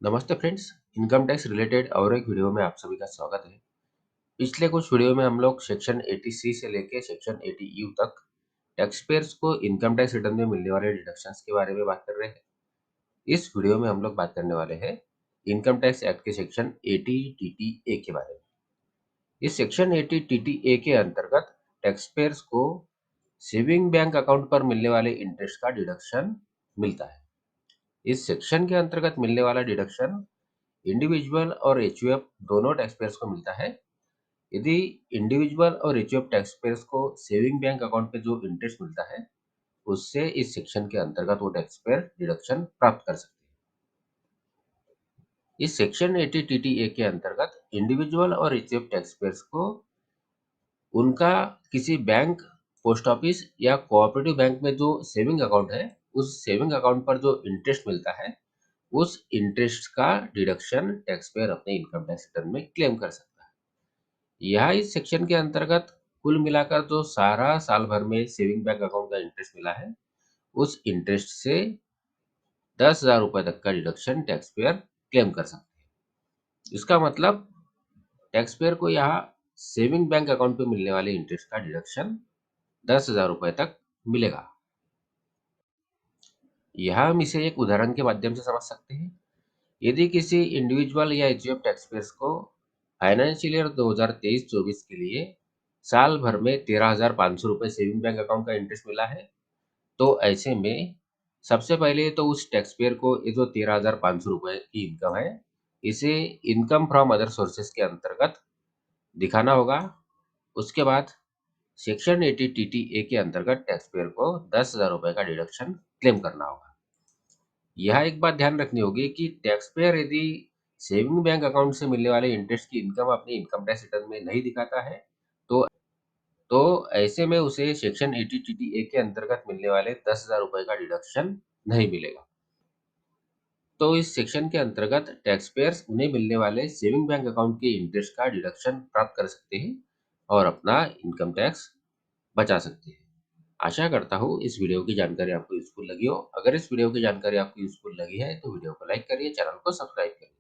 नमस्ते friends. Income tax related और एक वीडियो में आप सभी का स्वागत है। पिछले कुछ वीडियो में हम लोग सेक्शन 80C से लेके सेक्शन 80U तक टैक्स पेयर्स को इनकम टैक्स रिटर्न में मिलने वाले डिडक्शंस के बारे में बात कर रहे हैं। इस वीडियो में हम लोग बात करने वाले हैं इनकम टैक्स एक्ट के सेक्शन 80TTA के बारे में। इस सेक्शन 80TTA के अंतर्गत टैक्स पेयर्स को सेविंग बैंक अकाउंट पर मिलने वाले इंटरेस्ट का डिडक्शन मिलता है। इस सेक्शन के अंतर्गत मिलने वाला डिडक्शन इंडिविजुअल और एचयूएफ दोनों टैक्स पेयर्स को मिलता है। यदि इंडिविजुअल और एचयूएफ टैक्स पेयर्स को सेविंग बैंक अकाउंट पे जो इंटरेस्ट मिलता है, उससे इस सेक्शन के अंतर्गत वो टैक्स पेयर डिडक्शन प्राप्त कर सकते हैं। इस सेक्शन 80 टीटीए के अंतर्गत इंडिविजुअल और एचयूएफ टैक्स पेयर्स को उनका किसी बैंक, पोस्ट ऑफिस या कोऑपरेटिव बैंक में जो सेविंग अकाउंट है, उस सेविंग अकाउंट पर जो इंटरेस्ट मिलता है, उस इंटरेस्ट का डिडक्शन टैक्स पेयर अपने इनकम टैक्स रिटर्न में क्लेम कर सकता है। यह इस सेक्शन के अंतर्गत कुल मिलाकर जो सारा साल भर में सेविंग बैंक अकाउंट का इंटरेस्ट मिला है, उस इंटरेस्ट से 10,000 रुपए तक का डिडक्शन टैक्स पेयर क्लेम कर सकते हैं। इसका मतलब टैक्स पेयर को यहाँ सेविंग बैंक अकाउंट पे मिलने वाले इंटरेस्ट का डिडक्शन 10,000 रुपए तक मिलेगा। यहाँ हम इसे एक उदाहरण के माध्यम से समझ सकते हैं। यदि किसी इंडिविजुअल या एचयूएफ टैक्स पेयर्स को फाइनेंशियल ईयर 2023-24 के लिए साल भर में 13,500 रुपए सेविंग बैंक अकाउंट का इंटरेस्ट मिला है, तो ऐसे में सबसे पहले तो उस टैक्स पेयर को ये जो 13,500 रुपए की इनकम है, इसे इनकम फ्रॉम अदर सोर्सेस के अंतर्गत दिखाना होगा। उसके बाद सेक्शन 80 टीटीए के अंतर्गत टैक्स पेयर को 10,000 रुपए का डिडक्शन क्लेम करना होगा। यह एक बात ध्यान रखनी होगी कि टैक्स पेयर यदि सेविंग बैंक अकाउंट से मिलने वाले इंटरेस्ट की इनकम अपनी इनकम टैक्स रिटर्न में नहीं दिखाता है, तो तो ऐसे में उसे सेक्शन 80 टीटीए के अंतर्गत मिलने वाले 10,000 रुपए का डिडक्शन नहीं मिलेगा। तो इस सेक्शन के अंतर्गत टैक्स पेयर्स उन्हें मिलने वाले सेविंग बैंक अकाउंट के इंटरेस्ट का डिडक्शन प्राप्त कर सकते हैं और अपना इनकम टैक्स बचा सकते हैं। आशा करता हूँ इस वीडियो की जानकारी आपको यूजफुल लगी हो। अगर इस वीडियो की जानकारी आपको यूजफुल लगी है तो वीडियो को लाइक करिए, चैनल को सब्सक्राइब करिए।